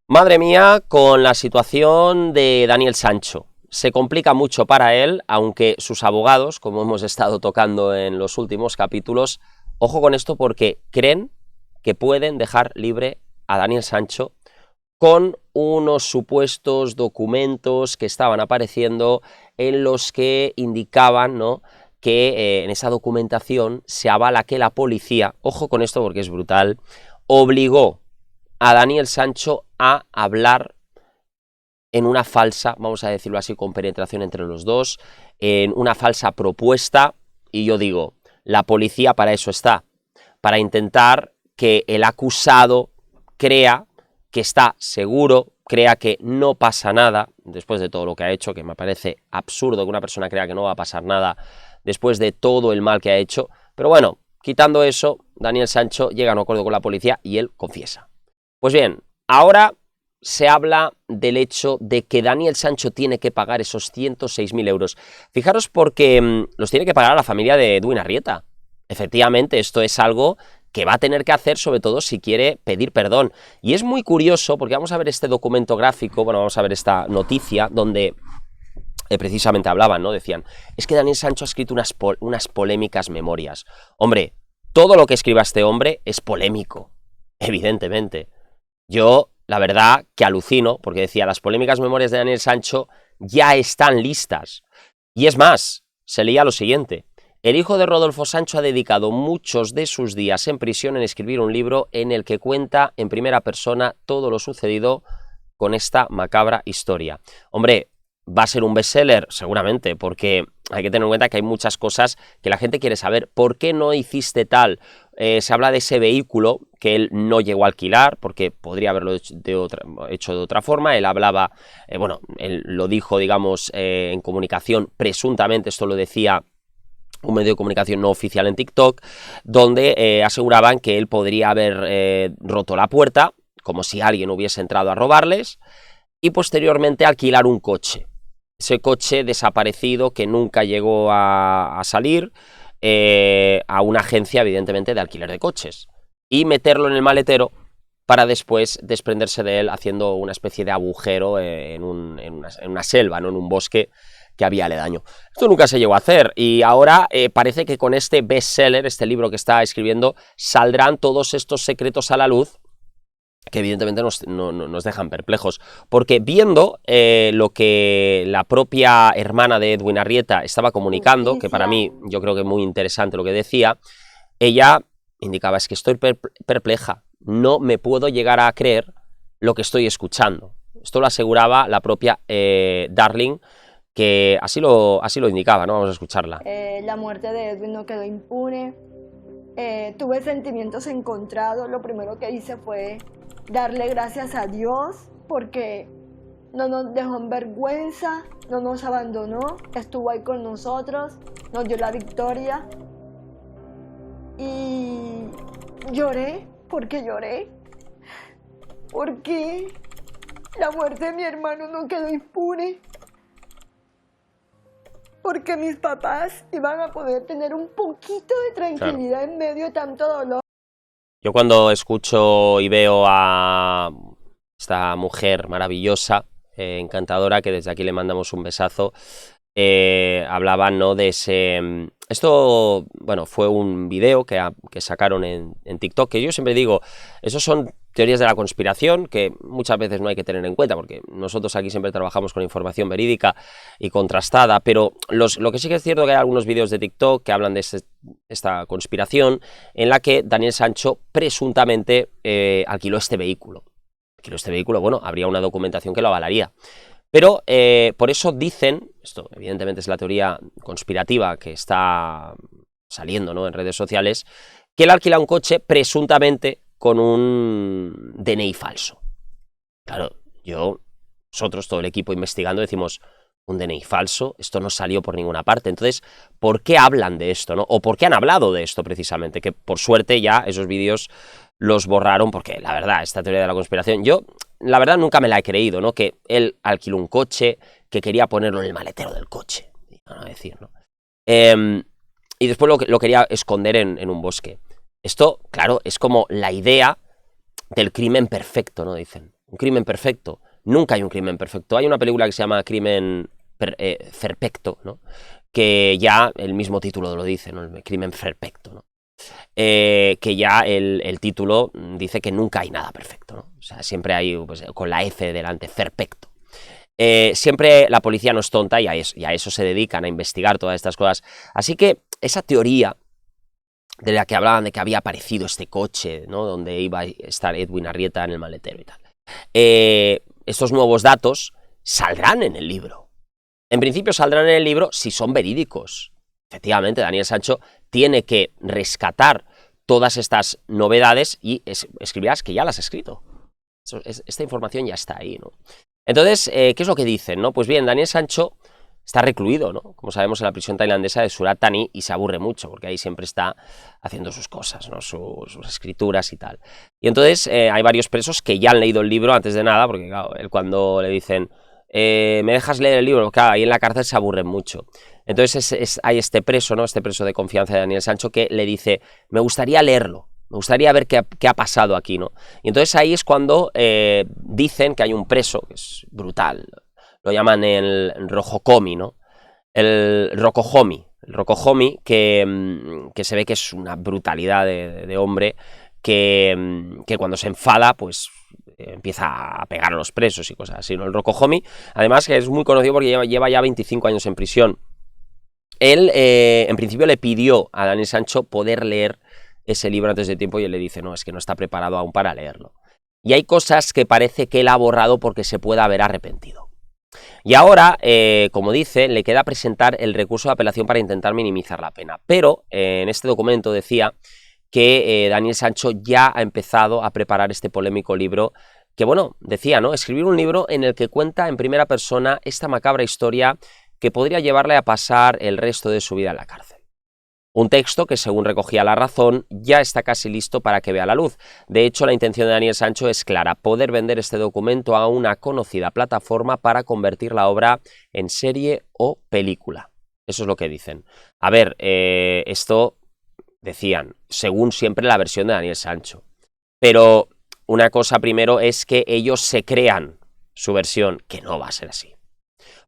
Madre mía, con la situación de Daniel Sancho. Se complica mucho para él, aunque sus abogados, como hemos estado tocando en los últimos capítulos, ojo con esto porque creen que pueden dejar libre a Daniel Sancho con unos supuestos documentos que estaban apareciendo en los que indicaban, ¿no?, que en esa documentación se avala que la policía, ojo con esto porque es brutal, obligó a Daniel Sancho a hablar en una falsa, vamos a decirlo así, compenetración entre los dos, en una falsa propuesta, y yo digo, la policía para eso está, para intentar que el acusado crea que está seguro, crea que no pasa nada, después de todo lo que ha hecho, que me parece absurdo que una persona crea que no va a pasar nada después de todo el mal que ha hecho, pero bueno, quitando eso, Daniel Sancho llega a un acuerdo con la policía y él confiesa. Pues bien, ahora se habla del hecho de que Daniel Sancho tiene que pagar esos 106.000 euros. Fijaros porque los tiene que pagar a la familia de Edwin Arrieta. Efectivamente, esto es algo que va a tener que hacer, sobre todo si quiere pedir perdón. Y es muy curioso, porque vamos a ver este documento gráfico, bueno, vamos a ver esta noticia, donde precisamente hablaban, ¿no? Decían, es que Daniel Sancho ha escrito unas polémicas memorias. Hombre, todo lo que escriba este hombre es polémico, evidentemente. Yo, la verdad, que alucino, porque decía, las polémicas memorias de Daniel Sancho ya están listas. Y es más, se leía lo siguiente. El hijo de Rodolfo Sancho ha dedicado muchos de sus días en prisión en escribir un libro en el que cuenta en primera persona todo lo sucedido con esta macabra historia. Hombre, ¿va a ser un bestseller? Seguramente, porque hay que tener en cuenta que hay muchas cosas que la gente quiere saber. ¿Por qué no hiciste tal? Se habla de ese vehículo que él no llegó a alquilar, porque podría haberlo hecho de otra forma. Él hablaba, bueno, él lo dijo, digamos, en comunicación, presuntamente, esto lo decía un medio de comunicación no oficial en TikTok, donde aseguraban que él podría haber roto la puerta, como si alguien hubiese entrado a robarles, y posteriormente alquilar un coche. Ese coche desaparecido que nunca llegó a salir a una agencia, evidentemente, de alquiler de coches. Y meterlo en el maletero para después desprenderse de él haciendo una especie de agujero en una selva, ¿no?, en un bosque que había aledaño. Esto nunca se llegó a hacer y ahora parece que con este bestseller, este libro que está escribiendo, saldrán todos estos secretos a la luz que evidentemente nos dejan perplejos, porque viendo lo que la propia hermana de Edwin Arrieta estaba comunicando, que para mí yo creo que es muy interesante lo que decía, ella indicaba, es que estoy perpleja, no me puedo llegar a creer lo que estoy escuchando. Esto lo aseguraba la propia Darling, que así lo indicaba, ¿no? Vamos a escucharla. La muerte de Edwin no quedó impune. Tuve sentimientos encontrados. Lo primero que hice fue darle gracias a Dios porque no nos dejó en vergüenza, no nos abandonó, estuvo ahí con nosotros, nos dio la victoria. Y lloré, porque la muerte de mi hermano no quedó impune, porque mis papás iban a poder tener un poquito de tranquilidad, claro, en medio de tanto dolor. Yo cuando escucho y veo a esta mujer maravillosa, encantadora, que desde aquí le mandamos un besazo, hablaban, ¿no?, de ese... Esto, bueno, fue un video que sacaron en TikTok, que yo siempre digo, esos son teorías de la conspiración que muchas veces no hay que tener en cuenta, porque nosotros aquí siempre trabajamos con información verídica y contrastada, pero lo que sí que es cierto, que hay algunos vídeos de TikTok que hablan de esta conspiración en la que Daniel Sancho presuntamente alquiló este vehículo. Bueno, habría una documentación que lo avalaría. Pero por eso dicen, esto evidentemente es la teoría conspirativa que está saliendo, ¿no?, en redes sociales, que él alquila un coche presuntamente con un DNI falso. Claro, nosotros, todo el equipo investigando, decimos, un DNI falso, esto no salió por ninguna parte. Entonces, ¿por qué hablan de esto, no? O ¿por qué han hablado de esto precisamente? Que por suerte ya esos vídeos los borraron, porque la verdad, esta teoría de la conspiración, yo la verdad nunca me la he creído, ¿no? Que él alquiló un coche, que quería ponerlo en el maletero del coche, a decir, ¿no? Y después lo quería esconder en un bosque. Esto, claro, es como la idea del crimen perfecto, ¿no? Dicen, un crimen perfecto. Nunca hay un crimen perfecto. Hay una película que se llama Crimen Perfecto, ¿no? Que ya el mismo título lo dice, ¿no? El crimen perfecto, ¿no? Que ya el título dice que nunca hay nada perfecto, ¿no? O sea, siempre hay, pues, con la F delante, perfecto. Siempre la policía no es tonta y a eso se dedican, a investigar todas estas cosas. Así que esa teoría de la que hablaban de que había aparecido este coche, ¿no? Donde iba a estar Edwin Arrieta en el maletero y tal. Estos nuevos datos saldrán en el libro. En principio saldrán en el libro si son verídicos. Efectivamente, Daniel Sancho tiene que rescatar todas estas novedades y escribirás que ya las has escrito. Esta información ya está ahí, ¿no? Entonces, ¿qué es lo que dicen, no? Pues bien, Daniel Sancho está recluido, ¿no? Como sabemos, en la prisión tailandesa de Surat Thani y se aburre mucho porque ahí siempre está haciendo sus cosas, ¿no? Sus escrituras y tal. Y entonces hay varios presos que ya han leído el libro antes de nada, porque claro, él cuando le dicen ¿me dejas leer el libro? Claro, ahí en la cárcel se aburren mucho. Entonces hay este preso, ¿no? Este preso de confianza de Daniel Sancho que le dice, me gustaría leerlo. Me gustaría ver qué ha pasado aquí, ¿no? Y entonces ahí es cuando dicen que hay un preso, que es brutal, lo llaman el Rojokomi, ¿no? El Rokohomi, que se ve que es una brutalidad de hombre, que cuando se enfada, pues empieza a pegar a los presos y cosas así, ¿no? El Rokohomi, además que es muy conocido porque lleva ya 25 años en prisión. Él, en principio, le pidió a Daniel Sancho poder leer ese libro antes de tiempo y él le dice, no, es que no está preparado aún para leerlo. Y hay cosas que parece que él ha borrado porque se puede haber arrepentido. Y ahora, como dice, le queda presentar el recurso de apelación para intentar minimizar la pena. Pero en este documento decía que Daniel Sancho ya ha empezado a preparar este polémico libro que, bueno, decía, ¿no? Escribir un libro en el que cuenta en primera persona esta macabra historia que podría llevarle a pasar el resto de su vida en la cárcel. Un texto que, según recogía La Razón, ya está casi listo para que vea la luz. De hecho, la intención de Daniel Sancho es clara, poder vender este documento a una conocida plataforma para convertir la obra en serie o película. Eso es lo que dicen. A ver, esto decían, según siempre la versión de Daniel Sancho. Pero una cosa primero es que ellos se crean su versión, que no va a ser así.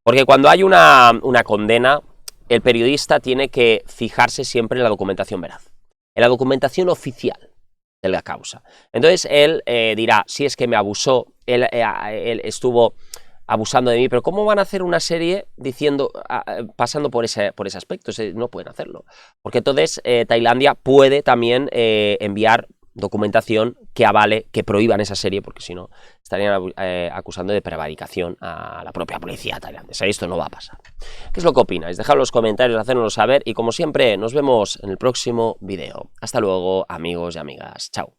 Porque cuando hay una condena, el periodista tiene que fijarse siempre en la documentación veraz, en la documentación oficial de la causa. Entonces él dirá, si es que me abusó, él estuvo abusando de mí, pero ¿cómo van a hacer una serie diciendo, pasando por ese aspecto? No pueden hacerlo, porque entonces Tailandia puede también enviar documentación que avale, que prohíban esa serie, porque si no estarían acusando de prevaricación a la propia policía tailandesa. Esto no va a pasar. ¿Qué es lo que opináis? Dejadlo en los comentarios, hacérnoslo saber y como siempre nos vemos en el próximo video. Hasta luego, amigos y amigas. Chao.